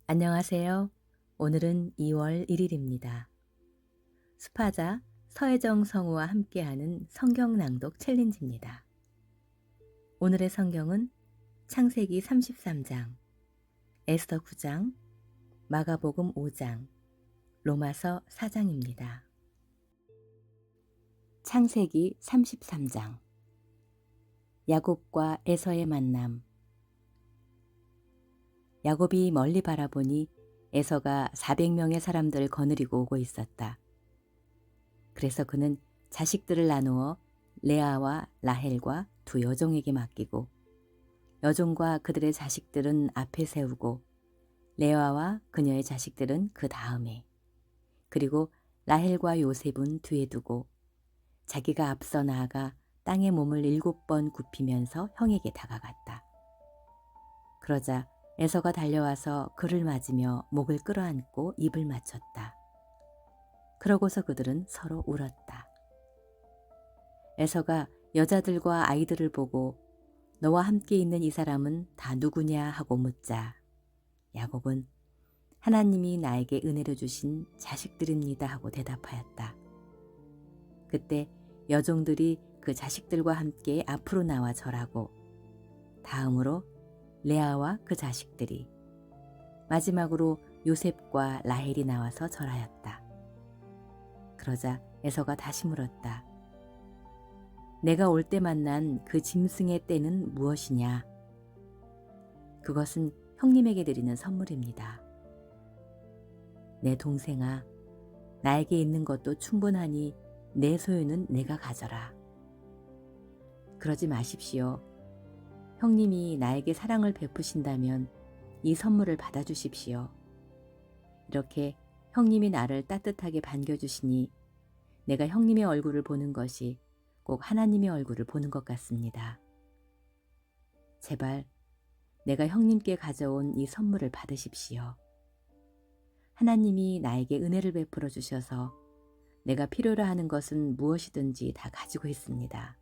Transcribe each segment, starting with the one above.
안녕하세요. 오늘은 2월 1일입니다. 수파자 서혜정 성우와 함께하는 성경 낭독 챌린지입니다. 오늘의 성경은 창세기 33장, 에스더 9장, 마가복음 5장, 로마서 4장입니다. 창세기 33장 야곱과 에서의 만남. 야곱이 멀리 바라보니 에서가 400명의 사람들을 거느리고 오고 있었다. 그래서 그는 자식들을 나누어 레아와 라헬과 두 여종에게 맡기고 여종과 그들의 자식들은 앞에 세우고 레아와 그녀의 자식들은 그 다음에, 그리고 라헬과 요셉은 뒤에 두고 자기가 앞서 나아가 땅에 몸을 7번 굽히면서 형에게 다가갔다. 그러자 에서가 달려와서 그를 맞으며 목을 끌어안고 입을 맞췄다. 그러고서 그들은 서로 울었다. 에서가 여자들과 아이들을 보고 너와 함께 있는 이 사람은 다 누구냐 하고 묻자 야곱은 하나님이 나에게 은혜로 주신 자식들입니다 하고 대답하였다. 그때 여종들이 그 자식들과 함께 앞으로 나와 절하고 다음으로 레아와 그 자식들이, 마지막으로 요셉과 라헬이 나와서 절하였다. 그러자 에서가 다시 물었다. 내가 올 때 만난 그 짐승의 떼는 무엇이냐? 그것은 형님에게 드리는 선물입니다. 내 동생아, 나에게 있는 것도 충분하니 내 소유는 내가 가져라. 그러지 마십시오. 형님이 나에게 사랑을 베푸신다면 이 선물을 받아주십시오. 이렇게 형님이 나를 따뜻하게 반겨주시니 내가 형님의 얼굴을 보는 것이 꼭 하나님의 얼굴을 보는 것 같습니다. 제발 내가 형님께 가져온 이 선물을 받으십시오. 하나님이 나에게 은혜를 베풀어 주셔서 내가 필요로 하는 것은 무엇이든지 다 가지고 있습니다.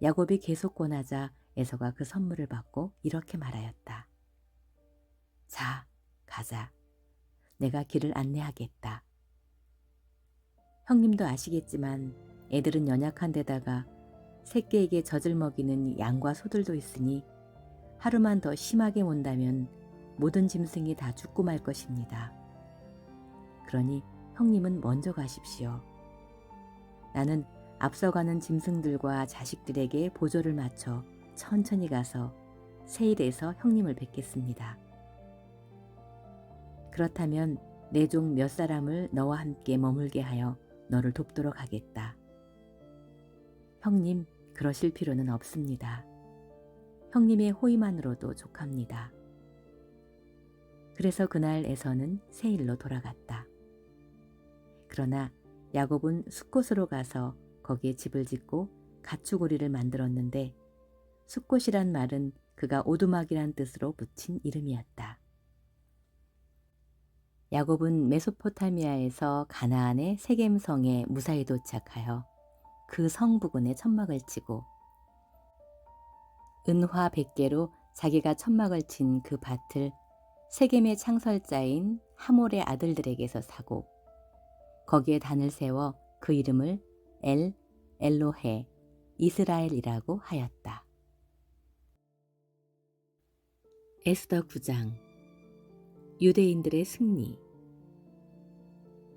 야곱이 계속 권하자 에서가 그 선물을 받고 이렇게 말하였다. 자, 가자. 내가 길을 안내하겠다. 형님도 아시겠지만 애들은 연약한 데다가 새끼에게 젖을 먹이는 양과 소들도 있으니 하루만 더 심하게 mon다면 모든 짐승이 다 죽고 말 것입니다. 그러니 형님은 먼저 가십시오. 나는 앞서가는 짐승들과 자식들에게 보조를 맞춰 천천히 가서 세일에서 형님을 뵙겠습니다. 그렇다면 내 종 몇 사람을 너와 함께 머물게 하여 너를 돕도록 하겠다. 형님, 그러실 필요는 없습니다. 형님의 호의만으로도 족합니다. 그래서 그날 에서는 세일로 돌아갔다. 그러나 야곱은 숫곳으로 가서 거기에 집을 짓고 가축오리를 만들었는데 숫곳이란 말은 그가 오두막이란 뜻으로 붙인 이름이었다. 야곱은 메소포타미아에서 가나안의 세겜성에 무사히 도착하여 그 성 부근에 천막을 치고 은화 100개로 자기가 천막을 친 그 밭을 세겜의 창설자인 하몰의 아들들에게서 사고 거기에 단을 세워 그 이름을 엘로헤 이스라엘이라고 하였다. 에스더 9장 유대인들의 승리.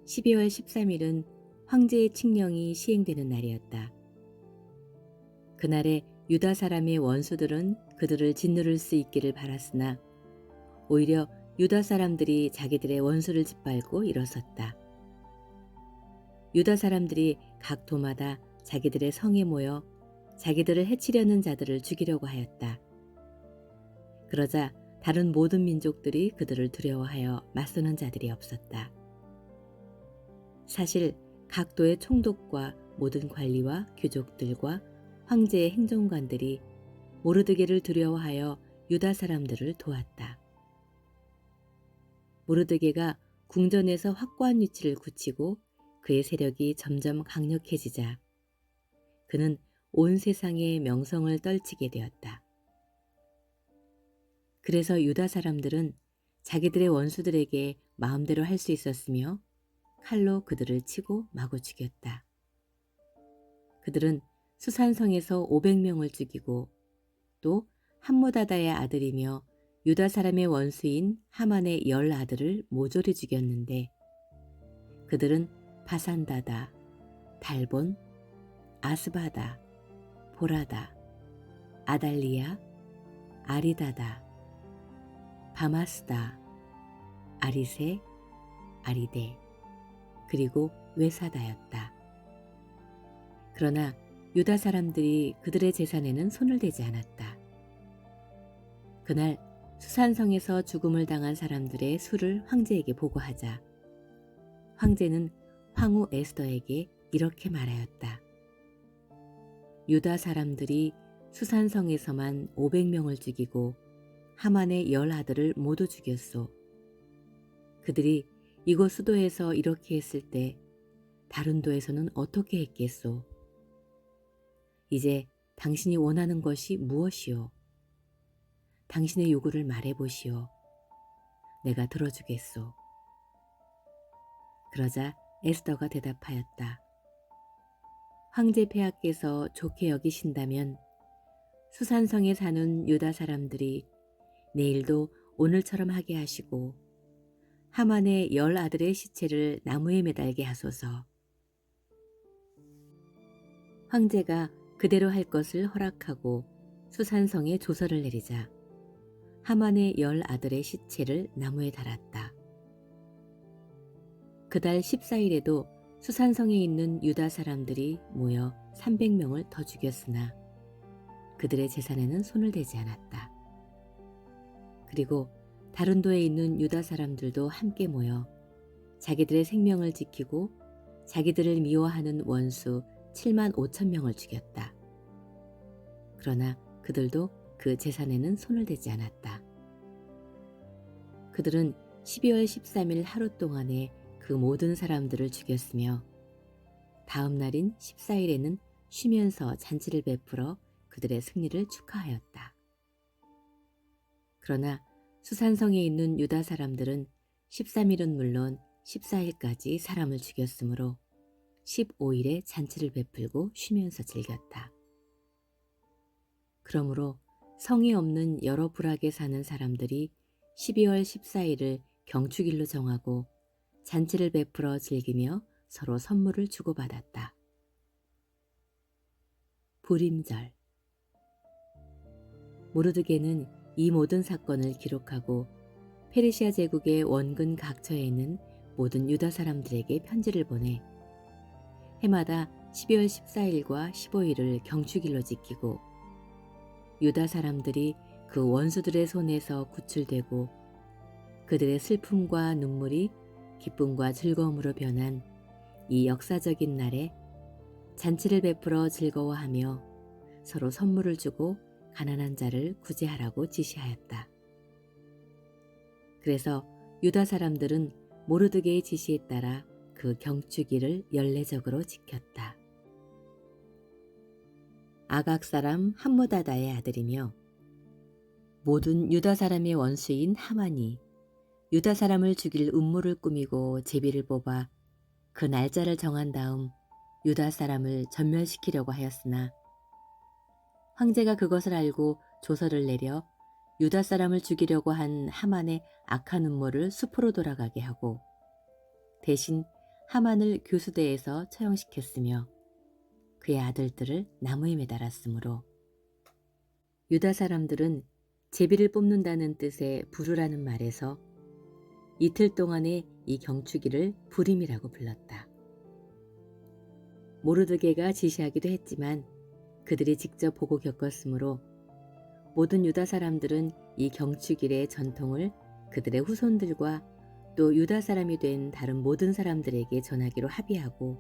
12월 13일은 황제의 칙령이 시행되는 날이었다. 그날에 유다 사람의 원수들은 그들을 짓누를 수 있기를 바랐으나 오히려 유다 사람들이 자기들의 원수를 짓밟고 일어섰다. 유다 사람들이 각 도마다 자기들의 성에 모여 자기들을 해치려는 자들을 죽이려고 하였다. 그러자 다른 모든 민족들이 그들을 두려워하여 맞서는 자들이 없었다. 사실 각 도의 총독과 모든 관리와 귀족들과 황제의 행정관들이 모르드게를 두려워하여 유다 사람들을 도왔다. 모르드게가 궁전에서 확고한 위치를 굳히고 그의 세력이 점점 강력해지자 그는 온 세상의 명성을 떨치게 되었다. 그래서 유다 사람들은 자기들의 원수들에게 마음대로 할 수 있었으며 칼로 그들을 치고 마구 죽였다. 그들은 수산성에서 500명을 죽이고 또 함모다다의 아들이며 유다 사람의 원수인 하만의 10 아들을 모조리 죽였는데 그들은 바산다다, 달본, 아스바다, 보라다, 아달리아, 아리다다, 바마스다, 아리세, 아리데, 그리고 외사다였다. 그러나 유다 사람들이 그들의 재산에는 손을 대지 않았다. 그날 수산성에서 죽음을 당한 사람들의 수를 황제에게 보고하자 황제는 황후 에스더에게 이렇게 말하였다. 유다 사람들이 수산성에서만 500명을 죽이고 하만의 10 아들을 모두 죽였소. 그들이 이곳 수도에서 이렇게 했을 때 다른 도에서는 어떻게 했겠소? 이제 당신이 원하는 것이 무엇이오? 당신의 요구를 말해보시오. 내가 들어주겠소. 그러자 에스더가 대답하였다. 황제 폐하께서 좋게 여기신다면 수산성에 사는 유다 사람들이 내일도 오늘처럼 하게 하시고 하만의 10 아들의 시체를 나무에 매달게 하소서. 황제가 그대로 할 것을 허락하고 수산성에 조서를 내리자 하만의 10 아들의 시체를 나무에 달았다. 그달 14일에도 수산성에 있는 유다 사람들이 모여 300명을 더 죽였으나 그들의 재산에는 손을 대지 않았다. 그리고 다른 도에 있는 유다 사람들도 함께 모여 자기들의 생명을 지키고 자기들을 미워하는 원수 7만 5천 명을 죽였다. 그러나 그들도 그 재산에는 손을 대지 않았다. 그들은 12월 13일 하루 동안에 그 모든 사람들을 죽였으며 다음 날인 14일에는 쉬면서 잔치를 베풀어 그들의 승리를 축하하였다. 그러나 수산성에 있는 유다 사람들은 13일은 물론 14일까지 사람을 죽였으므로 15일에 잔치를 베풀고 쉬면서 즐겼다. 그러므로 성이 없는 여러 부락에 사는 사람들이 12월 14일을 경축일로 정하고 잔치를 베풀어 즐기며 서로 선물을 주고받았다. 불임절. 모르드게는 이 모든 사건을 기록하고 페르시아 제국의 원근 각처에 있는 모든 유다 사람들에게 편지를 보내 해마다 12월 14일과 15일을 경축일로 지키고 유다 사람들이 그 원수들의 손에서 구출되고 그들의 슬픔과 눈물이 기쁨과 즐거움으로 변한 이 역사적인 날에 잔치를 베풀어 즐거워하며 서로 선물을 주고 가난한 자를 구제하라고 지시하였다. 그래서 유다 사람들은 모르드게의 지시에 따라 그 경축일을 연례적으로 지켰다. 아각 사람 함무다다의 아들이며 모든 유다 사람의 원수인 하만이 유다 사람을 죽일 음모를 꾸미고 제비를 뽑아 그 날짜를 정한 다음 유다 사람을 전멸시키려고 하였으나 황제가 그것을 알고 조서를 내려 유다 사람을 죽이려고 한 하만의 악한 음모를 숲으로 돌아가게 하고 대신 하만을 교수대에서 처형시켰으며 그의 아들들을 나무에 매달았으므로 유다 사람들은 제비를 뽑는다는 뜻의 부르라는 말에서 이틀 동안의 이 경축일을 불임이라고 불렀다. 모르드게가 지시하기도 했지만 그들이 직접 보고 겪었으므로 모든 유다 사람들은 이 경축일의 전통을 그들의 후손들과 또 유다 사람이 된 다른 모든 사람들에게 전하기로 합의하고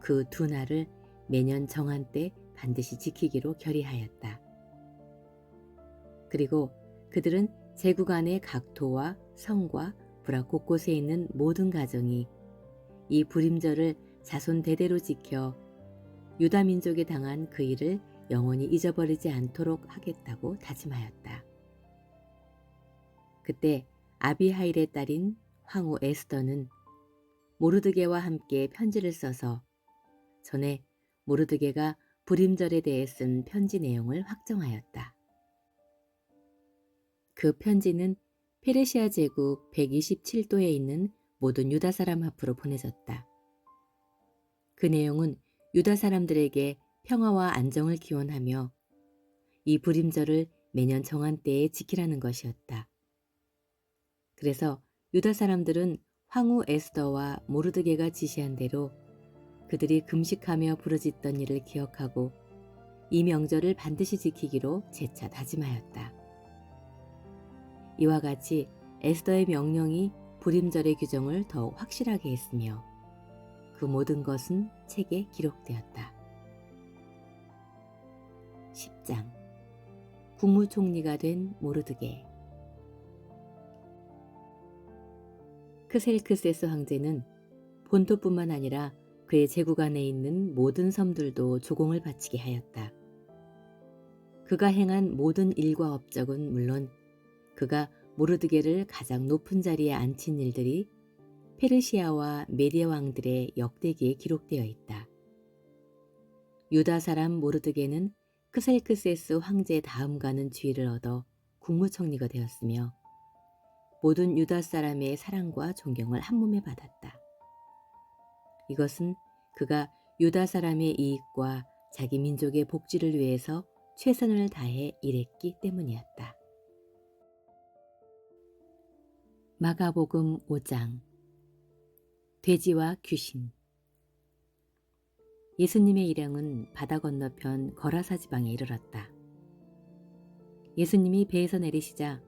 그 두 날을 매년 정한 때 반드시 지키기로 결의하였다. 그리고 그들은 제국 안의 각 도와 성과 부락 곳곳에 있는 모든 가정이 이 불임절을 자손 대대로 지켜 유다 민족에 당한 그 일을 영원히 잊어버리지 않도록 하겠다고 다짐하였다. 그때 아비하일의 딸인 황후 에스더는 모르드게와 함께 편지를 써서 전에 모르드게가 불임절에 대해 쓴 편지 내용을 확정하였다. 그 편지는 페르시아 제국 127도에 있는 모든 유다 사람 앞으로 보내졌다. 그 내용은 유다 사람들에게 평화와 안정을 기원하며 이 불임절을 매년 정한 때에 지키라는 것이었다. 그래서 유다 사람들은 황후 에스더와 모르드게가 지시한 대로 그들이 금식하며 부르짖던 일을 기억하고 이 명절을 반드시 지키기로 재차 다짐하였다. 이와 같이 에스더의 명령이 불임절의 규정을 더욱 확실하게 했으며 그 모든 것은 책에 기록되었다. 10장 국무총리가 된 모르드게. 크셀크세스 황제는 본토뿐만 아니라 그의 제국 안에 있는 모든 섬들도 조공을 바치게 하였다. 그가 행한 모든 일과 업적은 물론 그가 모르드게를 가장 높은 자리에 앉힌 일들이 페르시아와 메디아 왕들의 역대기에 기록되어 있다. 유다 사람 모르드게는 크셀크세스 황제 다음 가는 지위를 얻어 국무총리가 되었으며 모든 유다 사람의 사랑과 존경을 한몸에 받았다. 이것은 그가 유다 사람의 이익과 자기 민족의 복지를 위해서 최선을 다해 일했기 때문이었다. 마가복음 5장 돼지와 귀신. 예수님의 일행은 바다 건너편 거라사 지방에 이르렀다. 예수님이 배에서 내리시자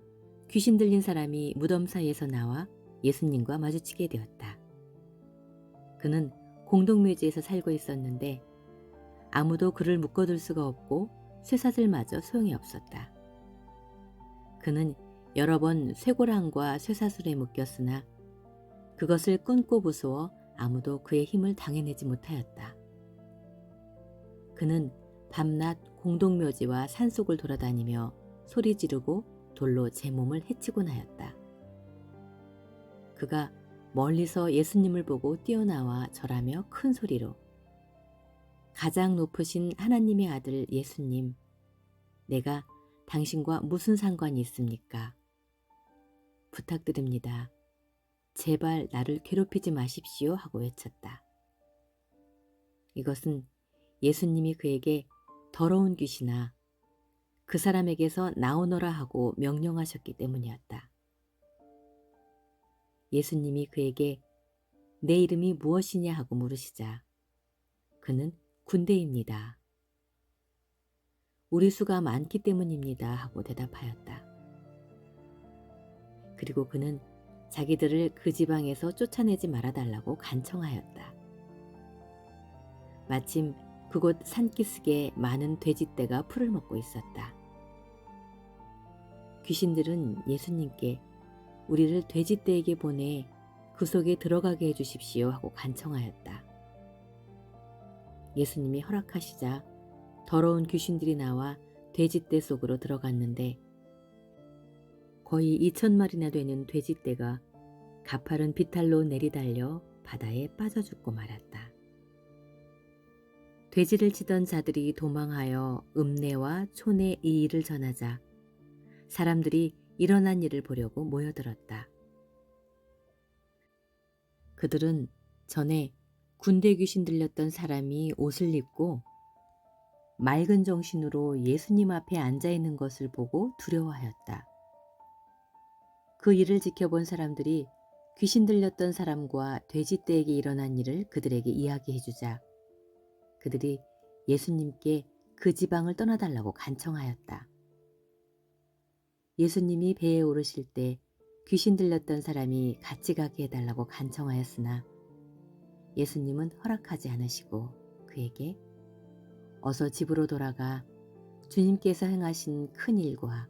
귀신 들린 사람이 무덤 사이에서 나와 예수님과 마주치게 되었다. 그는 공동묘지에서 살고 있었는데 아무도 그를 묶어둘 수가 없고 쇠사슬마저 소용이 없었다. 그는 여러 번 쇠고랑과 쇠사슬에 묶였으나 그것을 끊고 부수어 아무도 그의 힘을 당해내지 못하였다. 그는 밤낮 공동묘지와 산속을 돌아다니며 소리 지르고 돌로 제 몸을 해치곤 하였다. 그가 멀리서 예수님을 보고 뛰어나와 절하며 큰 소리로 가장 높으신 하나님의 아들 예수님, 내가 당신과 무슨 상관이 있습니까? 부탁드립니다. 제발 나를 괴롭히지 마십시오 하고 외쳤다. 이것은 예수님이 그에게 더러운 귀신아, 그 사람에게서 나오너라 하고 명령하셨기 때문이었다. 예수님이 그에게 내 이름이 무엇이냐 하고 물으시자 그는 군대입니다. 우리 수가 많기 때문입니다 하고 대답하였다. 그리고 그는 자기들을 그 지방에서 쫓아내지 말아달라고 간청하였다. 마침 그곳 산기슭에 많은 돼지떼가 풀을 먹고 있었다. 귀신들은 예수님께 우리를 돼지떼에게 보내 그 속에 들어가게 해주십시오 하고 간청하였다. 예수님이 허락하시자 더러운 귀신들이 나와 돼지떼 속으로 들어갔는데 거의 2,000마리나 되는 돼지떼가 가파른 비탈로 내리달려 바다에 빠져 죽고 말았다. 돼지를 치던 자들이 도망하여 읍내와 촌에 이 일을 전하자 사람들이 일어난 일을 보려고 모여들었다. 그들은 전에 군대 귀신 들렸던 사람이 옷을 입고 맑은 정신으로 예수님 앞에 앉아 있는 것을 보고 두려워하였다. 그 일을 지켜본 사람들이 귀신 들렸던 사람과 돼지떼에게 일어난 일을 그들에게 이야기해 주자 그들이 예수님께 그 지방을 떠나달라고 간청하였다. 예수님이 배에 오르실 때 귀신 들렸던 사람이 같이 가게 해달라고 간청하였으나 예수님은 허락하지 않으시고 그에게 어서 집으로 돌아가 주님께서 행하신 큰 일과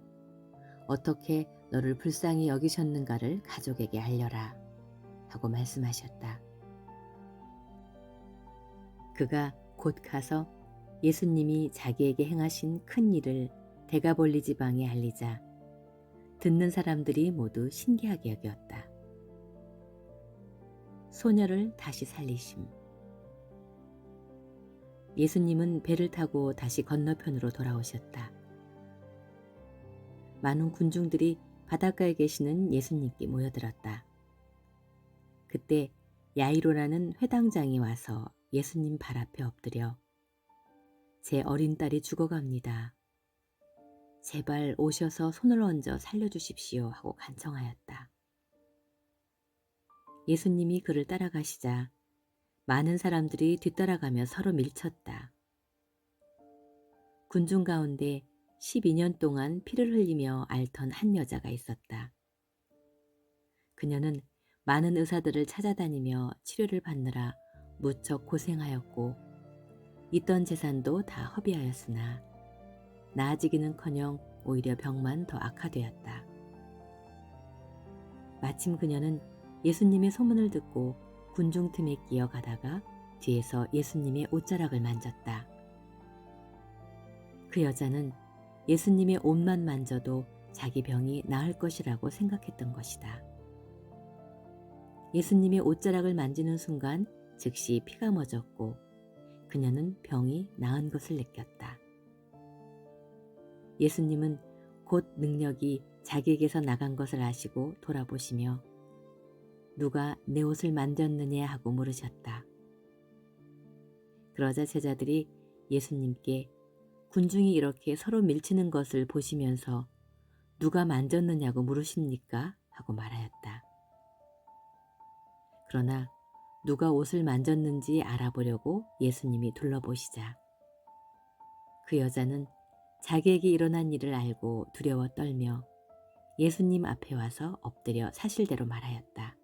어떻게 너를 불쌍히 여기셨는가를 가족에게 알려라 하고 말씀하셨다. 그가 곧 가서 예수님이 자기에게 행하신 큰 일을 데가볼리 지방에 알리자 듣는 사람들이 모두 신기하게 여겼다. 소녀를 다시 살리심. 예수님은 배를 타고 다시 건너편으로 돌아오셨다. 많은 군중들이 바닷가에 계시는 예수님께 모여들었다. 그때 야이로라는 회당장이 와서 예수님 발 앞에 엎드려 제 어린 딸이 죽어갑니다. 제발 오셔서 손을 얹어 살려주십시오 하고 간청하였다. 예수님이 그를 따라가시자 많은 사람들이 뒤따라가며 서로 밀쳤다. 군중 가운데 12년 동안 피를 흘리며 앓던 한 여자가 있었다. 그녀는 많은 의사들을 찾아다니며 치료를 받느라 무척 고생하였고 있던 재산도 다 허비하였으나 나아지기는커녕 오히려 병만 더 악화되었다. 마침 그녀는 예수님의 소문을 듣고 군중 틈에 끼어가다가 뒤에서 예수님의 옷자락을 만졌다. 그 여자는 예수님의 옷만 만져도 자기 병이 나을 것이라고 생각했던 것이다. 예수님의 옷자락을 만지는 순간 즉시 피가 멎었고 그녀는 병이 나은 것을 느꼈다. 예수님은 곧 능력이 자기에게서 나간 것을 아시고 돌아보시며 누가 내 옷을 만졌느냐 하고 물으셨다. 그러자 제자들이 예수님께 군중이 이렇게 서로 밀치는 것을 보시면서 누가 만졌느냐고 물으십니까? 하고 말하였다. 그러나 누가 옷을 만졌는지 알아보려고 예수님이 둘러보시자 그 여자는 자기에게 일어난 일을 알고 두려워 떨며 예수님 앞에 와서 엎드려 사실대로 말하였다.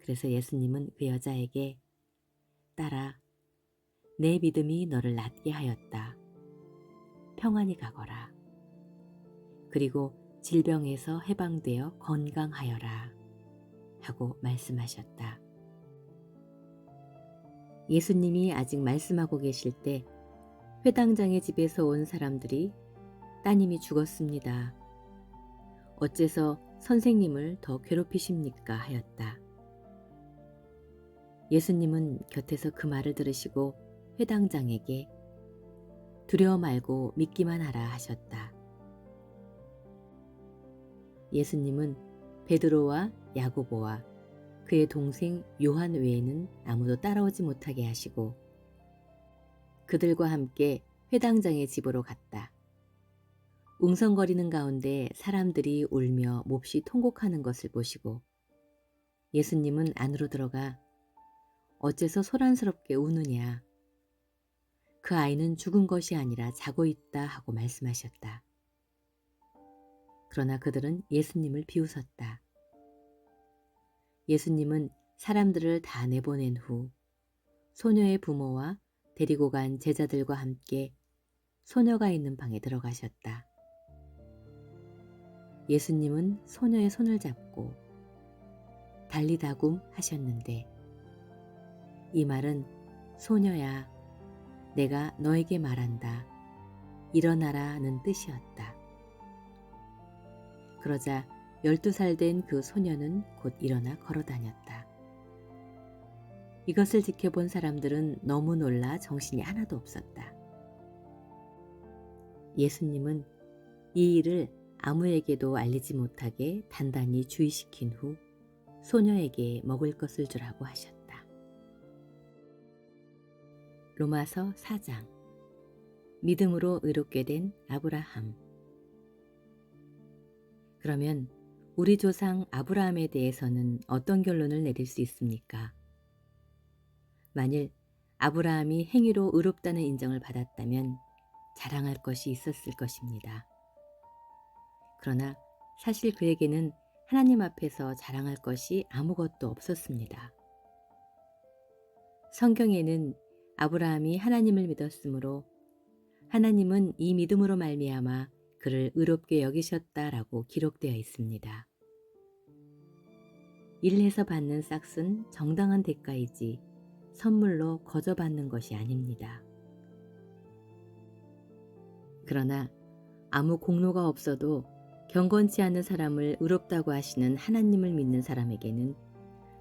그래서 예수님은 그 여자에게 딸아, 내 믿음이 너를 낫게 하였다. 평안히 가거라. 그리고 질병에서 해방되어 건강하여라. 하고 말씀하셨다. 예수님이 아직 말씀하고 계실 때 회당장의 집에서 온 사람들이 따님이 죽었습니다. 어째서 선생님을 더 괴롭히십니까? 하였다. 예수님은 곁에서 그 말을 들으시고 회당장에게 두려워 말고 믿기만 하라 하셨다. 예수님은 베드로와 야고보와 그의 동생 요한 외에는 아무도 따라오지 못하게 하시고 그들과 함께 회당장의 집으로 갔다. 웅성거리는 가운데 사람들이 울며 몹시 통곡하는 것을 보시고 예수님은 안으로 들어가 어째서 소란스럽게 우느냐. 그 아이는 죽은 것이 아니라 자고 있다 하고 말씀하셨다. 그러나 그들은 예수님을 비웃었다. 예수님은 사람들을 다 내보낸 후 소녀의 부모와 데리고 간 제자들과 함께 소녀가 있는 방에 들어가셨다. 예수님은 소녀의 손을 잡고 달리다굼 하셨는데 이 말은 소녀야 내가 너에게 말한다. 일어나라는 뜻이었다. 그러자 12살 된 그 소녀는 곧 일어나 걸어다녔다. 이것을 지켜본 사람들은 너무 놀라 정신이 하나도 없었다. 예수님은 이 일을 아무에게도 알리지 못하게 단단히 주의시킨 후 소녀에게 먹을 것을 주라고 하셨다. 로마서 4장. 믿음으로 의롭게 된 아브라함. 그러면 우리 조상 아브라함에 대해서는 어떤 결론을 내릴 수 있습니까? 만일 아브라함이 행위로 의롭다는 인정을 받았다면 자랑할 것이 있었을 것입니다. 그러나 사실 그에게는 하나님 앞에서 자랑할 것이 아무것도 없었습니다. 성경에는 아브라함이 하나님을 믿었으므로 하나님은 이 믿음으로 말미암아 그를 의롭게 여기셨다라고 기록되어 있습니다. 일해서 받는 싹은 정당한 대가이지 선물로 거저받는 것이 아닙니다. 그러나 아무 공로가 없어도 경건치 않은 사람을 의롭다고 하시는 하나님을 믿는 사람에게는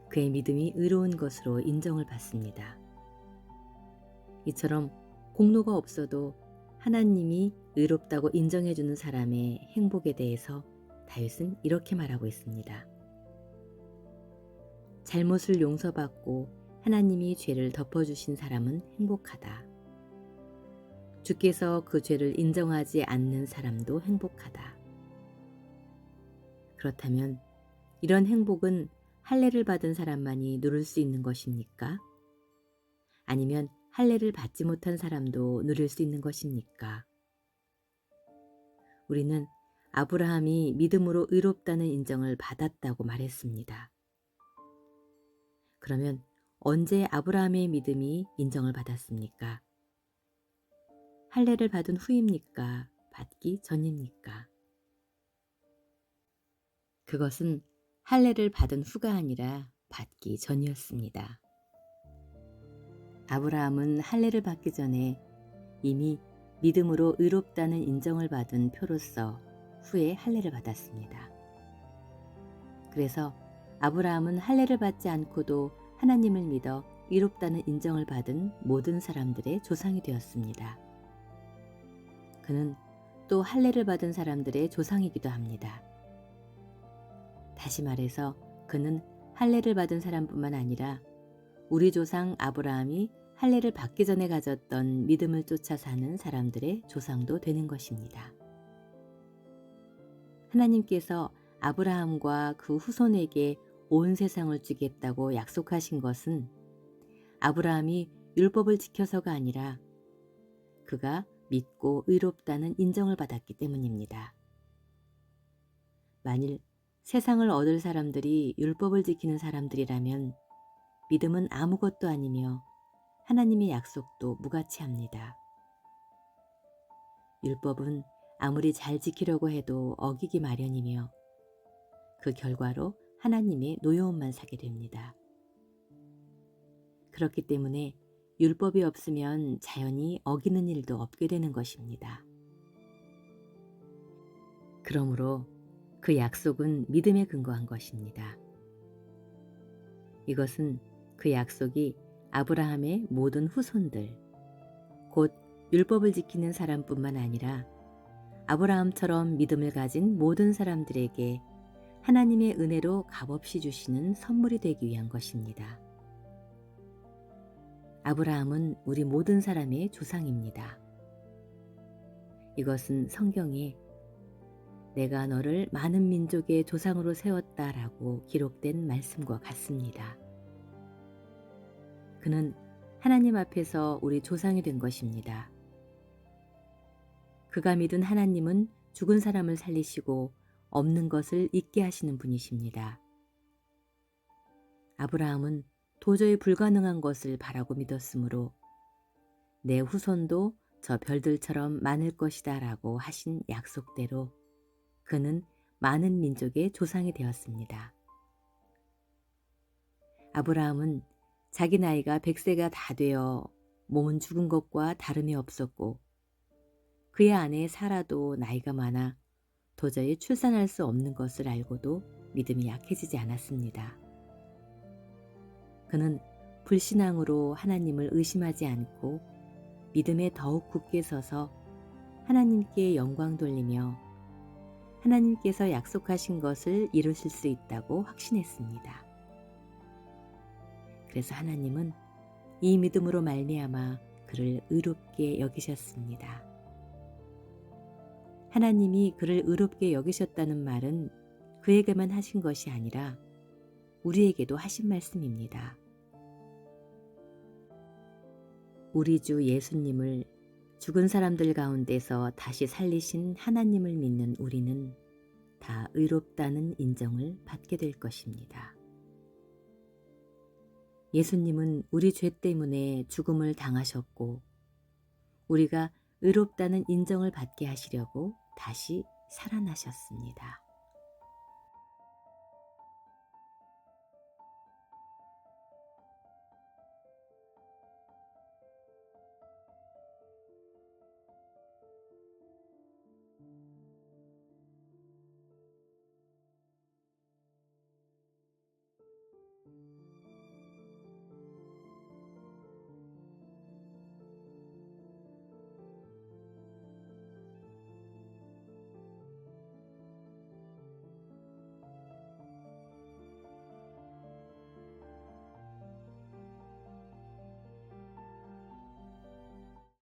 그의 믿음이 의로운 것으로 인정을 받습니다. 이처럼 공로가 없어도 하나님이 의롭다고 인정해주는 사람의 행복에 대해서 다윗은 이렇게 말하고 있습니다. 잘못을 용서받고 하나님이 죄를 덮어주신 사람은 행복하다. 주께서 그 죄를 인정하지 않는 사람도 행복하다. 그렇다면 이런 행복은 할례를 받은 사람만이 누릴 수 있는 것입니까? 아니면 할례를 받지 못한 사람도 누릴 수 있는 것입니까? 우리는 아브라함이 믿음으로 의롭다는 인정을 받았다고 말했습니다. 그러면 언제 아브라함의 믿음이 인정을 받았습니까? 할례를 받은 후입니까? 받기 전입니까? 그것은 할례를 받은 후가 아니라 받기 전이었습니다. 아브라함은 할례를 받기 전에 이미 믿음으로 의롭다는 인정을 받은 표로서 후에 할례를 받았습니다. 그래서 아브라함은 할례를 받지 않고도 하나님을 믿어 의롭다는 인정을 받은 모든 사람들의 조상이 되었습니다. 그는 또 할례를 받은 사람들의 조상이기도 합니다. 다시 말해서 그는 할례를 받은 사람뿐만 아니라 우리 조상 아브라함이 할례를 받기 전에 가졌던 믿음을 쫓아 사는 사람들의 조상도 되는 것입니다. 하나님께서 아브라함과 그 후손에게 온 세상을 주겠다고 약속하신 것은 아브라함이 율법을 지켜서가 아니라 그가 믿고 의롭다는 인정을 받았기 때문입니다. 만일 세상을 얻을 사람들이 율법을 지키는 사람들이라면 믿음은 아무것도 아니며 하나님의 약속도 무가치합니다. 율법은 아무리 잘 지키려고 해도 어기기 마련이며 그 결과로 하나님의 노여움만 사게 됩니다. 그렇기 때문에 율법이 없으면 자연히 어기는 일도 없게 되는 것입니다. 그러므로 그 약속은 믿음에 근거한 것입니다. 이것은 그 약속이 아브라함의 모든 후손들, 곧 율법을 지키는 사람뿐만 아니라 아브라함처럼 믿음을 가진 모든 사람들에게 하나님의 은혜로 값없이 주시는 선물이 되기 위한 것입니다. 아브라함은 우리 모든 사람의 조상입니다. 이것은 성경에 내가 너를 많은 민족의 조상으로 세웠다라고 기록된 말씀과 같습니다. 그는 하나님 앞에서 우리 조상이 된 것입니다. 그가 믿은 하나님은 죽은 사람을 살리시고 없는 것을 있게 하시는 분이십니다. 아브라함은 도저히 불가능한 것을 바라고 믿었으므로 내 후손도 저 별들처럼 많을 것이다 라고 하신 약속대로 그는 많은 민족의 조상이 되었습니다. 아브라함은 자기 나이가 100세가 다 되어 몸은 죽은 것과 다름이 없었고 그의 아내 사라도 나이가 많아 도저히 출산할 수 없는 것을 알고도 믿음이 약해지지 않았습니다. 그는 불신앙으로 하나님을 의심하지 않고 믿음에 더욱 굳게 서서 하나님께 영광 돌리며 하나님께서 약속하신 것을 이루실 수 있다고 확신했습니다. 그래서 하나님은 이 믿음으로 말미암아 그를 의롭게 여기셨습니다. 하나님이 그를 의롭게 여기셨다는 말은 그에게만 하신 것이 아니라 우리에게도 하신 말씀입니다. 우리 주 예수님을 죽은 사람들 가운데서 다시 살리신 하나님을 믿는 우리는 다 의롭다는 인정을 받게 될 것입니다. 예수님은 우리 죄 때문에 죽음을 당하셨고 우리가 의롭다는 인정을 받게 하시려고 다시 살아나셨습니다.